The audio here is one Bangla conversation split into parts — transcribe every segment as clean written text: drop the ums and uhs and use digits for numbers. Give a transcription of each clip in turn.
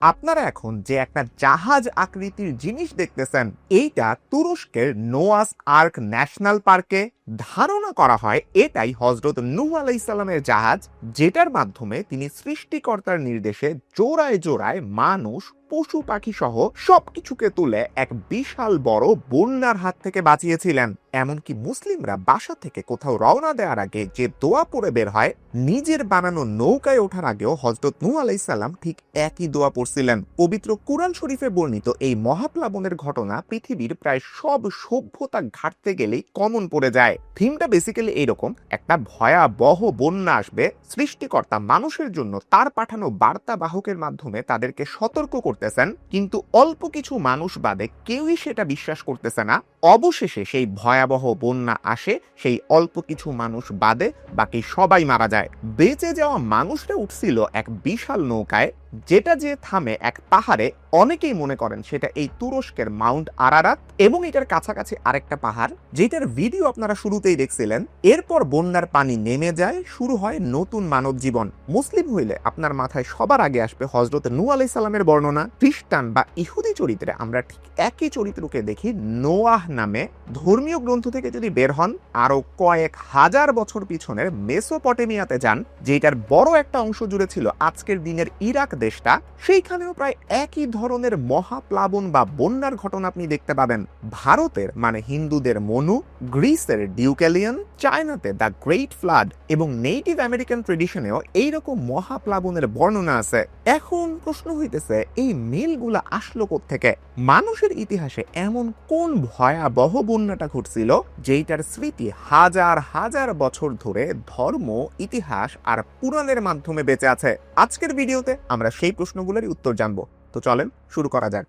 আপনারা এখন যে একটা জাহাজ আকৃতির জিনিস দেখতেছেন, এইটা তুরস্কের নোয়াস আর্ক ন্যাশনাল পার্কে ধারণা করা হয় এটাই হযরত নূহ আলাইহিস সালামের জাহাজ, যেটার মাধ্যমে তিনি সৃষ্টিকর্তার নির্দেশে জোড়ায় জোড়ায় মানুষ, পশু পাখি সহ সবকিছুকে তুলে এক বিশাল বড় বন্যার হাত থেকে বাঁচিয়েছিলেন। এমনকি মুসলিমরা বাসা থেকে কোথাও রওনা দেওয়ার আগে যে দোয়া পড়ে বের হয়, নিজের বানানো নৌকায় ওঠার আগেও হযরত নূহ আলাইহিস সালাম ঠিক একই দোয়া পড়ছিলেন। পবিত্র কুরআন শরীফে বর্ণিত এই মহাপ্লাবনের ঘটনা পৃথিবীর প্রায় সব সভ্যতা ঘাটতে গেলেই কমন পড়ে যায়। থিমটা বেসিক্যালি এইরকম: একটা ভয়াবহ বন্যা আসবে, সৃষ্টিকর্তা মানুষের জন্য তার পাঠানো বার্তা বাহকের মাধ্যমে তাদেরকে সতর্ক করতেছেন, কিন্তু অল্প কিছু মানুষ বাদে কেউই সেটা বিশ্বাস করতেছে না। অবশেষে সেই ভয়াবহ বন্যা আসে, সেই অল্প কিছু মানুষ বাদে বাকি সবাই মারা যায়। বেঁচে যাওয়া মানুষরা উঠছিল এক বিশাল নৌকায়, যেটা যে থামে এক পাহাড়ে। অনেকেই মনে করেন সেটা এই তুরস্কের মাউন্ট আরারাত, এবং এটার কাছাকাছি আরেকটা পাহাড় যেটার ভিডিও আপনারা শুরুতেই দেখছিলেন। এরপর বন্যার পানি নেমে যায়, শুরু হয় নতুন মানব জীবন। মুসলিম হইলে আপনার মাথায় সবার আগে আসবে হযরত নূহ আলাইহিস সালামের বর্ণনা। খ্রিস্টান বা ইহুদি চরিত্রে আমরা ঠিক একই চরিত্রকে দেখি নোয়াহ নামে। ধর্মীয় গ্রন্থ থেকে যদি বের হন, আরো কয়েক হাজার বছর পিছনের মেসোপটেমিয়াতে যান, যেটার বড় একটা অংশ জুড়ে ছিল আজকের দিনের ইরাক দেশটা, সেইখানেও প্রায় একই ধরনের মহাপ্লাবন বা বন্যার ঘটনা আপনি দেখতে পাবেন। ভারতের মানে হিন্দুদের মনু, গ্রিসের ডিউক্যালিয়ান, চায়নাতে দ্য গ্রেট ফ্লাড এবং নেটিভ আমেরিকান ট্রেডিশনেও এইরকম মহাপ্লাবনের বর্ণনা আছে। এখন প্রশ্ন হইতেছে, এই মিলগুলা আসলো কোত্থেকে? মানুষের ইতিহাসে এমন কোন ভয়াবহ বন্যাটা ঘটছিল যেটার স্মৃতি হাজার হাজার বছর ধরে ধর্ম, ইতিহাস আর পুরাণের মাধ্যমে বেঁচে আছে? আজকের ভিডিওতে আমরা সেই প্রশ্নগুলোরই উত্তর জানবো। তো চলেন শুরু করা যাক।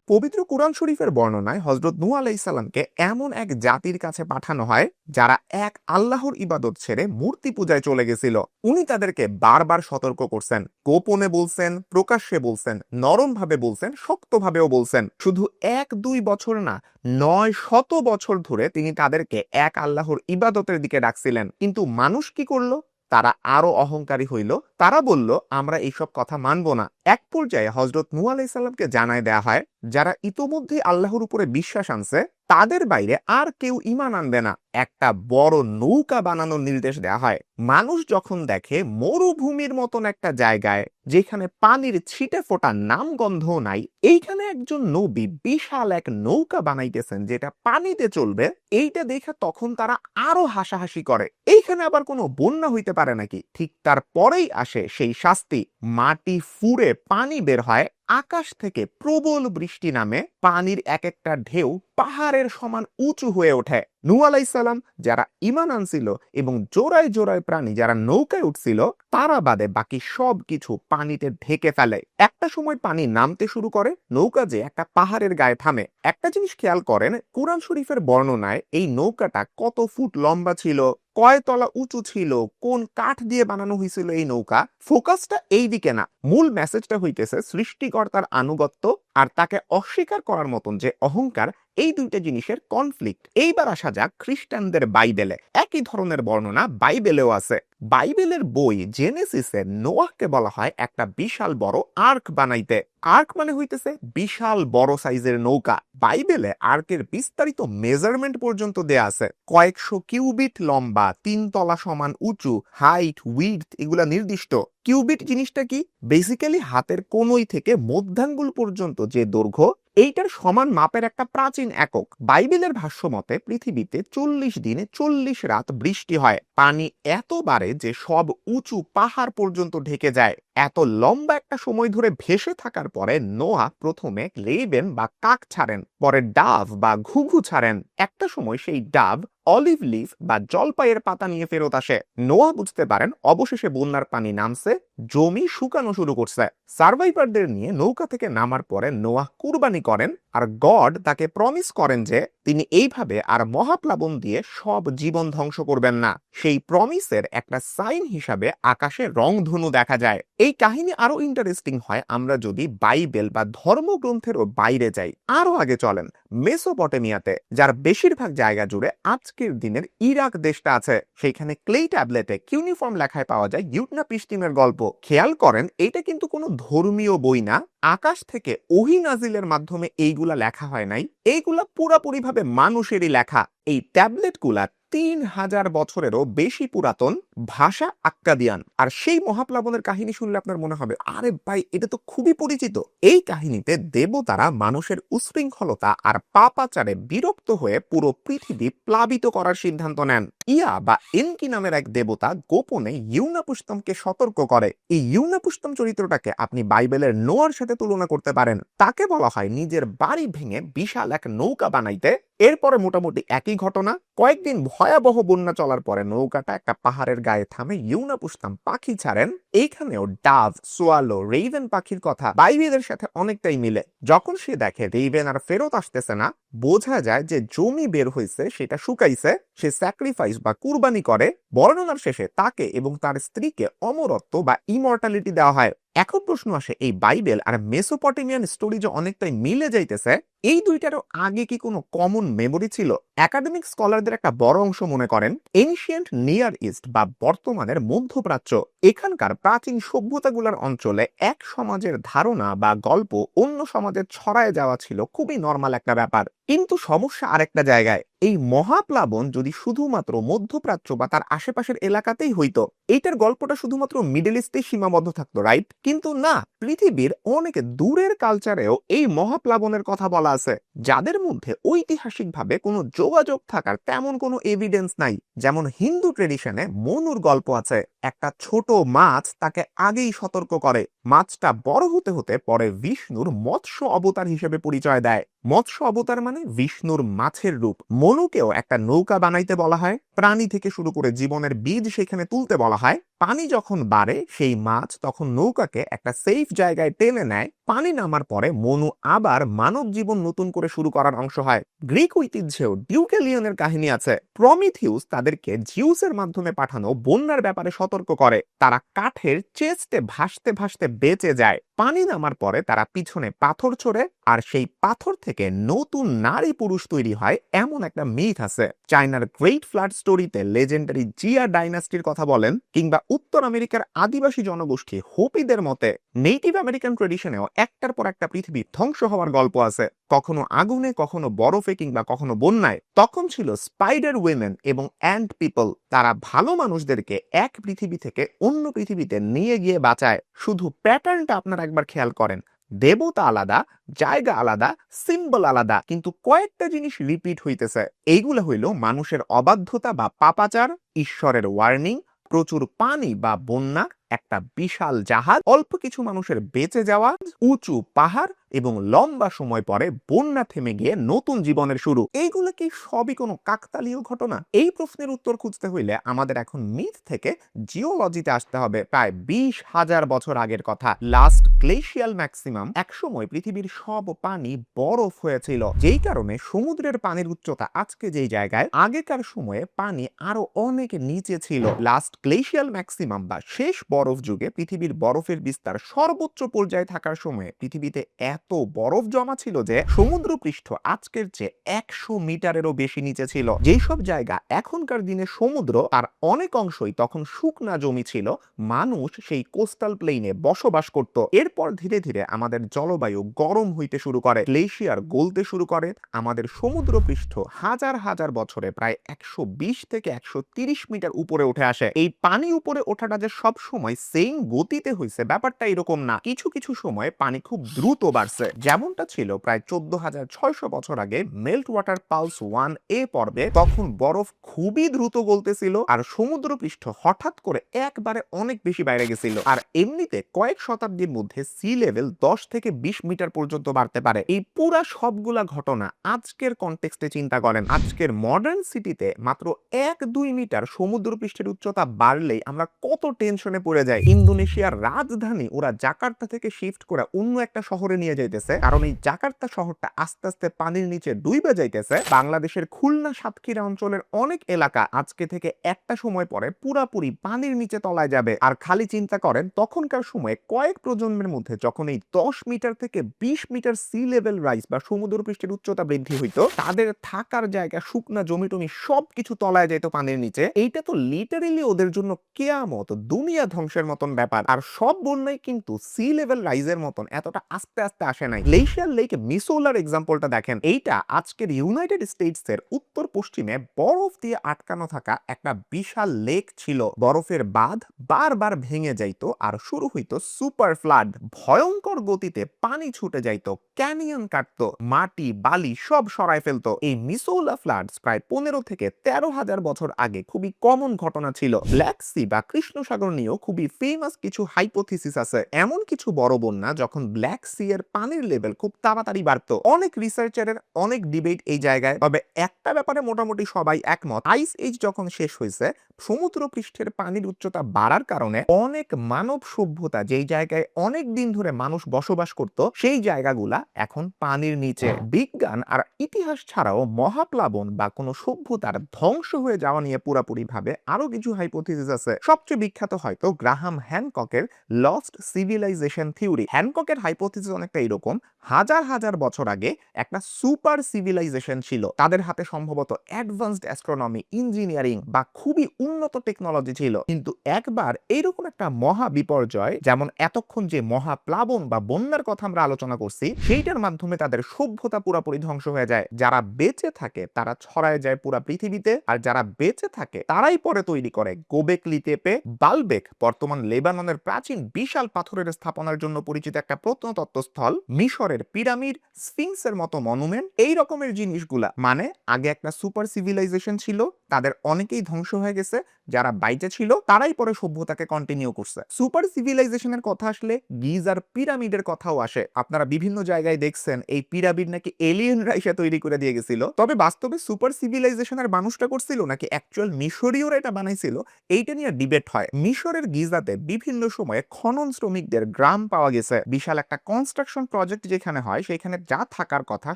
পবিত্র কুরআন শরীফের বর্ণনায় হযরত নূহ আলাইহিস সালামকে এমন এক জাতির কাছে পাঠানো হয় যারা এক আল্লাহর ইবাদত ছেড়ে মূর্তি পূজায় চলে গেছিল। উনি তাদেরকে বারবার সতর্ক করছেন, গোপনে বলছেন, প্রকাশ্যে বলছেন, নরমভাবে বলছেন, শক্তভাবেও বলছেন। শুধু 1-2 বছর না, 900 বছর ধরে তিনি তাদেরকে এক আল্লাহর ইবাদতের দিকে ডাকছিলেন। কিন্তু মানুষ কি করলো? তারা আরো অহংকারী হইল। তারা বলল, আমরা এইসব কথা মানব না। এক পর্যায়ে হযরত নূহ আলাইহিস সালামকে জানায় দেয়া হয়, যারা ইতোমধ্যে আল্লাহর উপরে বিশ্বাস আনছে তাদের বাইরে আর কেউ ঈমান আনবে না। একটা বড় নৌকা বানানোর নির্দেশ দেয়া হয়। মানুষ যখন দেখে মরুভূমির মতন একটা জায়গায়, যেখানে পানির ছিটে ফোটা নামগন্ধ নাই, এইখানে একজন নবী বিশাল এক নৌকা বানাইতেছেন যেটা পানিতে চলবে, এইটা দেখে তখন তারা আরো হাসাহাসি করে। এইখানে আবার কোনো বন্যা হইতে পারে নাকি? ঠিক তারপরেই আসে সেই শাস্তি। মাটি ফুঁড়ে পানি বের হয়, আকাশ থেকে প্রবল বৃষ্টি নামে, পানির এক একটা ঢেউ পাহাড়ের সমান উঁচু হয়ে ওঠে। নূহ আলাইহিস সালাম যারা ঈমান আনছিল এবং জোড়ায় জোড়ায় প্রাণী যারা নৌকায় উঠছিল, তারা বাদে বাকি সবকিছু পানিতে ঢেকে ফেলে। একটা সময় পানি নামতে শুরু করে, নৌকা যে একটা পাহাড়ের গায়ে থামে। একটা জিনিস খেয়াল করেন, কুরআন শরীফের বর্ণনায় এই নৌকাটা কত ফুট লম্বা ছিল, কয় তলা উঁচু ছিল, কোন কাঠ দিয়ে বানানো হয়েছিল এই নৌকা, ফোকাসটা এই দিকে না। মূল মেসেজটা হইতেছে সৃষ্টিকর্তার আনুগত্য আর তাকে অস্বীকার করার মতন যে অহংকার, এই দুইটা জিনিসের কনফ্লিক্ট। এইবার আসা যাক খ্রিস্টানদের বাইবেলে। একই ধরনের বর্ণনা বাইবেলেও আছে। বাইবেলের বই জেনেসিসে নোয়াহকে বলা হয় একটা বিশাল বড় আর্ক বানাইতে। আর্ক মানে হইতেছে বিশাল বড় সাইজের নৌকা। বাইবেলে আর্কের বিস্তারিত মেজারমেন্ট পর্যন্ত দেয়া আছে। কয়েকশো কিউবিট লম্বা, 3 তলা সমান উঁচু, হাইট, উইডথ এগুলা নির্দিষ্ট। কিউবিট জিনিসটা কি? বেসিক্যালি হাতের কোনই থেকে মধ্যাঙ্গুল পর্যন্ত যে দৈর্ঘ্য, এইটার সমান মাপের একটা প্রাচীন একক। বাইবেলের ভাষ্য মতে পৃথিবীতে 40 দিনে 40 রাত বৃষ্টি হয়। পানি এত বাড়ে যে সব উঁচু পাহাড় পর্যন্ত ঢেকে যায়। এত লম্বা একটা সময় ধরে ভেসে থাকার পরে নোয়া প্রথমে লেবেন বা কাক ছাড়েন, পরে ডাব বা ঘুঘু ছাড়েন। একটা সময় সেই ডাব অলিভ লিফ বা জলপাইয়ের পাতা নিয়ে ফেরত আসে। নোয়া বুঝতে পারেন অবশেষে বন্যার পানি নামছে, জমি শুকানো শুরু করছে। সার্ভাইভারদের নিয়ে নৌকা থেকে নামার পরে নোয়া কুরবানি করেন, আর গড তাকে প্রমিস করেন যে তিনি এইভাবে আর মহাপ্লাবন দিয়ে সব জীবন ধ্বংস করবেন না। সেই প্রমিসের একটা সাইন হিসাবে আকাশে রংধনু দেখা যায়। এই কাহিনী আরো ইন্টারেস্টিং হয় আমরা যদি বাইবেল বা ধর্মগ্রন্থেরও বাইরে যাই। আরো আগে চলেন মেসোপটেমিয়াতে, যার বেশিরভাগ জায়গা জুড়ে আজকের দিনের ইরাক দেশটা আছে। সেইখানে ক্লে ট্যাবলেটে কিউনিফর্ম লেখায় পাওয়া যায় ইউটনাপিস্টিমের গল্প। খেয়াল করেন এটা কিন্তু কোনো ধর্মীয় বই না, আকাশ থেকে ওহী নাজিলের মাধ্যমে এইগুলা লেখা হয় নাই, এইগুলা পুরাপুরিভাবে মানুষেরই লেখা। এই ট্যাবলেটগুলা 3000 বছরেরও বেশি পুরাতন, ভাষা আক্কাদিয়ান। আর সেই মহাপ্লাবনের কাহিনী শুনলে আপনার মনে হবে আরে ভাই এটা তো খুবই পরিচিত। এই কাহিনীতে দেবতারা মানুষের উশৃঙ্খলতা আর পাপাচারে বিরক্ত হয়ে পুরো পৃথিবী প্লাবিত করার সিদ্ধান্ত নেন। ইয়া বা এনকি নামের এক দেবতা গোপনে ইউনাপুস্তমকে সতর্ক করে। এই ইউনাপুস্তম চরিত্রটাকে আপনি বাইবেলের নোয়ার সাথে তুলনা করতে পারেন। তাকে বলা হয় নিজের বাড়ি ভেঙে বিশাল এক নৌকা বানাইতে। এরপরে মোটামুটি একই ঘটনা, কয়েকদিন ভয়াবহ বন্যা চলার পরে নৌকাটা একটা পাহাড়ের গায়ে থামে, ইউনাপুস্তম পাখি ছাড়েন। এইখানেও ডাভ, সোয়ালো, রেইভেন পাখির কথা বাইবেলের সাথে অনেকটাই মিলে। যখন সে দেখে রেইভেন আর ফেরত আসতেছে না, বোঝা যায় যে জমি বের হয়েছে, সেটা শুকাইছে। সে স্যাক্রিফাইস বা কুরবানি করে। বর্ণনার শেষে তাকে এবং তার স্ত্রীকে অমরত্ব বা ইমর্টালিটি দেওয়া হয়। এখন প্রশ্ন আসে, এই বাইবেল আর মেসোপটেমিয়ান স্টোরি যে অনেকটাই মিলে যাইতেছে, এই দুইটারও আগে কি কোনো কমন মেমোরি ছিল? একাডেমিক স্কলারদের একটা বড় অংশ মনে করেন এনশিয়েন্ট নিয়ার ইস্ট বা বর্তমানের মধ্যপ্রাচ্য, এখানকার প্রাচীন সভ্যতাগুলোর অঞ্চলে এক সমাজের ধারণা বা গল্প অন্য সমাজে ছড়ায় যাওয়া ছিল খুবই নর্মাল একটা ব্যাপার। কিন্তু সমস্যা আরেকটা জায়গায়, এই মহাপ্লাবন যদি শুধুমাত্র মধ্যপ্রাচ্য বা তার আশেপাশের এলাকাতেই হইতো, এইটার গল্পটা শুধুমাত্র মিডল ইস্টেই সীমাবদ্ধ থাকতো, রাইট? কিন্তু না, পৃথিবীর অনেক দূরের কালচারেও এই মহাপ্লাবনের কথা বলা আছে, যাদের মধ্যে ঐতিহাসিকভাবে কোনো যোগাযোগ থাকার তেমন কোনো এভিডেন্স নাই। যেমন হিন্দু ট্রেডিশনে মনুর গল্প আছে, একটা ছোট মাছ তাকে আগেই সতর্ক করে। মাছটা বড় হতে হতে পরে বিষ্ণুর মৎস্য অবতার হিসেবে পরিচয় দেয়। মৎস্য অবতার মানে বিষ্ণুর মাছের রূপ। মনুকেও একটা নৌকা বানাইতে বলা হয়, প্রাণী থেকে শুরু করে জীবনের বীজ সেখানে তুলতে বলা হয়। পানি যখন বাড়ে সেই মাছ তখন নৌকাকে একটা সেফ জায়গায় টেনে নেয়। পানি নামার পরে মনু আবার মানব জীবন নতুন করে শুরু করার অংশ হয়। গ্রিক ঐতিহ্যেও ডিউকেলিয়নের কাহিনী আছে। প্রমিথিউস তাদেরকে জিউসের মাধ্যমে পাঠানো বন্যার ব্যাপারে সতর্ক করে। তারা কাঠের চেস্টে ভাসতে ভাসতে বেঁচে যায়। পানি নামার পরে তারা পিছনে পাথর ছোড়ে, আর সেই পাথর থেকে নতুন নারী পুরুষ তৈরি হয়, এমন একটা মিথ আছে। চায়নার গ্রেট ফ্লাড স্টোরিতে লেজেন্ডারি জিয়া ডাইনাস্টির কথা বলেন, কিংবা উত্তর আমেরিকার আদিবাসী জনগোষ্ঠী হোপিদের মতে নেটিভ আমেরিকান ট্রেডিশনেও একটার পর একটা পৃথিবী ধ্বংস হওয়ার গল্প আছে, কখনো আগুনে, কখনো বরফে, কিংবা কখনো বন্যায়। তখন ছিল স্পাইডার উইমেন এবং অ্যান্ট পিপল। তারা ভালো মানুষদেরকে এক পৃথিবী থেকে অন্য পৃথিবীতে নিয়ে গিয়ে বাঁচায়। শুধু প্যাটার্নটা আপনারা একবার খেয়াল করেন, দেবতা আলাদা, জায়গা আলাদা, সিম্বল আলাদা, কিন্তু কয়েকটা জিনিস রিপিট হইতেছে। এইগুলো হইল মানুষের অবাধ্যতা বা পাপাচার, ঈশ্বরের ওয়ার্নিং, প্রচুর পানি বা বন্যা, একটা বিশাল জাহাজ, অল্প কিছু মানুষের বেঁচে যাওয়া, উঁচু পাহাড়, এবং লম্বা সময় পরে বন্যা থেমে গিয়ে নতুন জীবনের শুরু। এইগুলো কি সবই কোনো কাকতালীয় ঘটনা? এই প্রশ্নের উত্তর খুঁজতে হইলে আমাদের এখন মিথ থেকে জিওলজিতে আসতে হবে। প্রায় 20,000 বছর আগের কথা। লাস্ট গ্লেশিয়াল ম্যাক্সিমাম, একসময় পৃথিবীর সব পানি বরফ হয়েছিল, যেই কারণে সমুদ্রের পানির উচ্চতা আজকে যেই জায়গায়, আগেকার সময়ে পানি আরো অনেক নিচে ছিল। লাস্ট গ্লেশিয়াল ম্যাক্সিমাম বা শেষ বরফ যুগে পৃথিবীর বরফের বিস্তার সর্বোচ্চ পর্যায়ে থাকার সময়ে পৃথিবীতে এত বরফ জমা ছিল যে সমুদ্র পৃষ্ঠ আজকের চেয়ে 100 মিটারেরও বেশি নিচে ছিল। যেই সব জায়গা এখনকার দিনে সমুদ্র, আর অনেক অংশই তখন শুকনা জমি ছিল, মানুষ সেই কোস্টাল প্লেনে বসবাস করত। এরপর ধীরে ধীরে আমাদের জলবায়ু গরম হইতে শুরু করে, গ্লেশিয়ার গলতে শুরু করে, আমাদের সমুদ্র পৃষ্ঠ হাজার হাজার বছরে প্রায় 120 থেকে 130 মিটার উপরে উঠে আসে। এই পানি উপরে ওঠাটা যে সব সময় সেম গতিতে হইছে ব্যাপারটা এরকম না। কিছু কিছু সময় পানি খুব দ্রুত বাড়ছে, যেমনটা ছিল প্রায় 14,600 বছর আগে মেল্ট ওয়াটার পালস 1A পর্বে। তখন বরফ খুবই দ্রুত গলতেছিল, আর সমুদ্র পৃষ্ঠ হঠাৎ করে একবারে অনেক বেশি বাইরে গেছিল। আর এমনিতে কয়েক শতাব্দীর মধ্যে সি লেভেল 10 থেকে 20 মিটার পর্যন্ত বাড়তে পারে। এই পুরা সবগুলা ঘটনা আজকের কনটেক্সটে চিন্তা করেন। আজকের মডার্ন সিটিতে মাত্র 1-2 মিটার সমুদ্র পৃষ্ঠের উচ্চতা বাড়লেই আমরা কত টেনশনে পড়ে যাই। ইন্দোনেশিয়ার রাজধানী ওরা জাকার্তা থেকে শিফট করে অন্য একটা শহরে নিয়ে যাইতেছে, কারণ এই জাকার্তা শহরটা আস্তে আস্তে পানির নিচে ডুইবে যাইতেছে। বাংলাদেশের খুলনা সাতক্ষীরা অঞ্চলের অনেক এলাকা আজকে থেকে একটা সময় পরে পুরাপুরি পানির নিচে তলায় যাবে। আর খালি চিন্তা করেন তখনকার সময়ে কয়েক প্রজন্মের মধ্যে যখন এই 10 মিটার থেকে 20 মিটার সি লেভেল রাইজ বা সমুদ্রপৃষ্ঠের উচ্চতা বৃদ্ধি হইতো, তাদের থাকার জায়গা, শুকনা জমি টমি সবকিছু তলায় যেত পানির নিচে। এইটা তো লিটারেলি ওদের জন্য কেয়ামত, দুনিয়া ধ্বংসের মতন ব্যাপার। আর সব বন্যাই কিন্তু সি লেভেল রাইজের মতন এতটা আস্তে আস্তে আসে নাই। গ্লেশিয়ার লেক মিসোলার এক্সাম্পলটা দেখেন। এইটা আজকের ইউনাইটেড স্টেটস এর উত্তর পশ্চিমে বরফ দিয়ে আটকানো থাকা একটা বিশাল লেক ছিল। বরফের বাঁধ বারবার ভেঙে যাইতো আর শুরু হইতো সুপার ফ্লাড। ভয়ঙ্কর গতিতে পানি ছুটে যাইতো, ক্যানিয়ন কাটতো, মাটি বালি সব সরায় ফেলতো। এই মিসোলা ফ্লাডস প্রায় 15 থেকে 13,000 বছর আগে খুবই কমন ঘটনা ছিল। ব্ল্যাক সি বা কৃষ্ণ সাগর নিয়েও খুবই ফেমাস কিছু হাইপোথিসিস আছে। এমন কিছু বড় বন্যা যখন ব্ল্যাক সি এর পানির লেভেল খুব তাড়াতাড়ি বাড়তো। অনেক রিসার্চারের অনেক ডিবেট এই জায়গায়, তবে একটা ব্যাপারে মোটামুটি সবাই একমত, আইস এজ যখন শেষ হয়েছে, সমুদ্র পৃষ্ঠের পানির উচ্চতা বাড়ার কারণে অনেক মানব সভ্যতা যেই জায়গায় অনেক দিন ধরে মানুষ বসবাস করত, সেই জায়গাগুলা এখন পানির নিচে। বিজ্ঞান আর ইতিহাস ছাড়াও মহাপ্লাবন বা কোনো সভ্যতার ধ্বংস হয়ে যাওয়া নিয়ে পুরাপুরি ভাবে আরো কিছু হাইপোথিসিস আছে। সবচেয়ে বিখ্যাত হয়তো গ্রাহাম হ্যানককের লস্ট সিভিলাইজেশন থিওরি। হ্যানককের হাইপোথিসিস অনেকটা এরকম, হাজার হাজার বছর আগে একটা সুপার সিভিলাইজেশন ছিল, তাদের হাতে সম্ভবত অ্যাডভান্সড অ্যাস্ট্রোনমি, ইঞ্জিনিয়ারিং বা খুবই উন্নত টেকনোলজি ছিল। কিন্তু একবার এইরকম একটা মহা বিপর্যয়, যেমন এতক্ষণ যে মহাপ্লাবন বা বন্যার কথা আমরা আলোচনা করছি, সেইটার মাধ্যমে তাদের সভ্যতা পুরোপুরি ধ্বংস হয়ে যায়। যারা বেঁচে থাকে তারা ছড়ায় যায় পুরা পৃথিবীতে, আর যারা বেঁচে থাকে তারাই পরে তৈরি করে গোবেকলি তেপে, বালবেক, বর্তমান লেবাননের প্রাচীন বিশাল পাথরের স্থাপনার জন্য পরিচিত একটা প্রত্নতত্ত্বস্থল, মিশরের পিরামিড, স্ফিংসের মতো মনুমেন্ট, এই রকমের জিনিসগুলা। মানে আগে একটা সুপার সিভিলাইজেশন ছিল, তাদের অনেকেই ধ্বংস হয়ে গেছে, যারা বাইচে ছিল তারাই পরে সভ্যতাকে কন্টিনিউ করছে। সুপার সিভিলাইজেশনের কথা আসলে গিজার পিরামিডের কথাও আসে। আপনারা বিভিন্ন জায়গায় দেখছেন এই পিরামিড নাকি এলিয়েনরা এসে তৈরি করে দিয়ে গেছিল। তবে বাস্তবে সুপার সিভিলাইজেশনের মানুষটা করছিল নাকি অ্যাকচুয়াল মিশরীয়রা এটা বানাইছিল, এইটা নিয়ে ডিবেট হয়। মিশরের গিজাতে বিভিন্ন সময়ে খনন শ্রমিকদের গ্রাম পাওয়া গেছে। বিশাল একটা কনস্ট্রাকশন প্রজেক্ট যেখানে হয় সেখানে যা থাকার কথা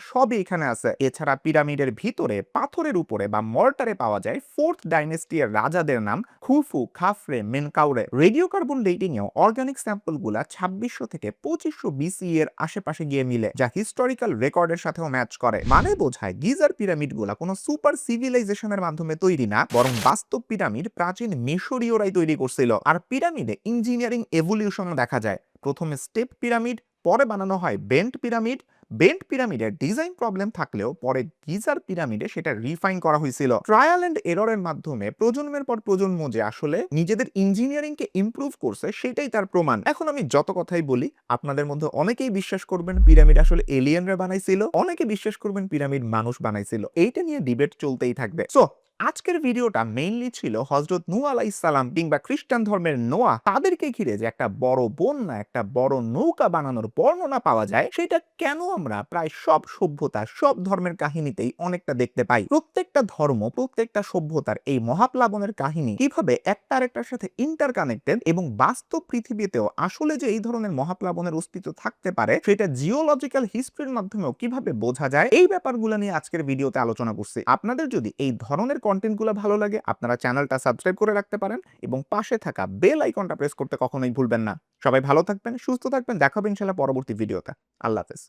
সবই এখানে আছে। এছাড়া পিরামিডের ভিতরে পাথরের উপরে বা মর্টারে পাওয়া যায় 4th ডাইনেস্টি এর রাজাদের নাম, Khufu, Khafre, Menkaure. Radio carbon dating এও অর্গানিক স্যাম্পল গুলা 2600 থেকে 2500 বিসি এর আশেপাশে গিয়ে মিলে, যা হিস্টোরিক্যাল রেকর্ডের সাথেও ম্যাচ করে। মানে বোঝায় গিজার পিরামিড গুলা কোনো সুপার সিভিলাইজেশনের মাধ্যমে তৈরি না, বরং বাস্তব পিরামিড প্রাচীন মিশরীয়রাই তৈরি করছিল। আর পিরামিডে ইঞ্জিনিয়ারিং এভলিউশনও দেখা যায়। প্রথমে স্টেপ পিরামিড, পরে বানানো হয় বেন্ট পিরামিড। বেন্ট পিরামিডের ডিজাইন প্রবলেম থাকলেও পরে গিজার পিরামিডে সেটা রিফাইন করা হয়েছিল। ট্রায়াল এন্ড এররের মাধ্যমে প্রজন্মের পর প্রজন্ম যে আসলে নিজেদের ইঞ্জিনিয়ারিংকে ইমপ্রুভ করছে, সেটাই তার প্রমাণ। এখন আমি যত কথাই বলি, আপনাদের মধ্যে অনেকেই বিশ্বাস করবেন পিরামিড আসলে এলিয়েনরা বানাইছিল, অনেকে বিশ্বাস করবেন পিরামিড মানুষ বানাইছিল। এইটা নিয়ে ডিবেট চলতেই থাকবে। সো আজকের ভিডিওটা মেইনলি ছিল হযরত নূহ আলাইহিস সালাম কিংবা খ্রিস্টান ধর্মের নোয়াহ, তাদেরকে ঘিরে যে একটা বড় বন্যা, একটা বড় নৌকা বানানোর বর্ণনা পাওয়া যায়, সেটা কেন আমরা প্রায় সব সভ্যতা, সব ধর্মের কাহিনীতেই অনেকটা দেখতে পাই। প্রত্যেকটা ধর্ম, প্রত্যেকটা সভ্যতার এই মহাপ্লাবনের কাহিনী কিভাবে একটা আরেকটার সাথে ইন্টারকানেক্টেড, এবং বাস্তব পৃথিবীতেও আসলে যে এই ধরনের মহাপ্লাবনের অস্তিত্ব থাকতে পারে, সেটা জিওলজিক্যাল হিস্ট্রির মাধ্যমেও কিভাবে বোঝা যায়, এই ব্যাপারগুলো নিয়ে আজকের ভিডিওতে আলোচনা করছি। আপনাদের যদি এই ধরনের কন্টেন্টগুলো ভালো লাগে, আপনারা চ্যানেলটা সাবস্ক্রাইব করে রাখতে পারেন এবং পাশে থাকা বেল আইকনটা প্রেস করতে কখনোই ভুলবেন না। সবাই ভালো থাকবেন, সুস্থ থাকবেন, দেখা হবে ইনশাআল্লাহ পরবর্তী ভিডিওতে। আল্লাহ হাফেজ।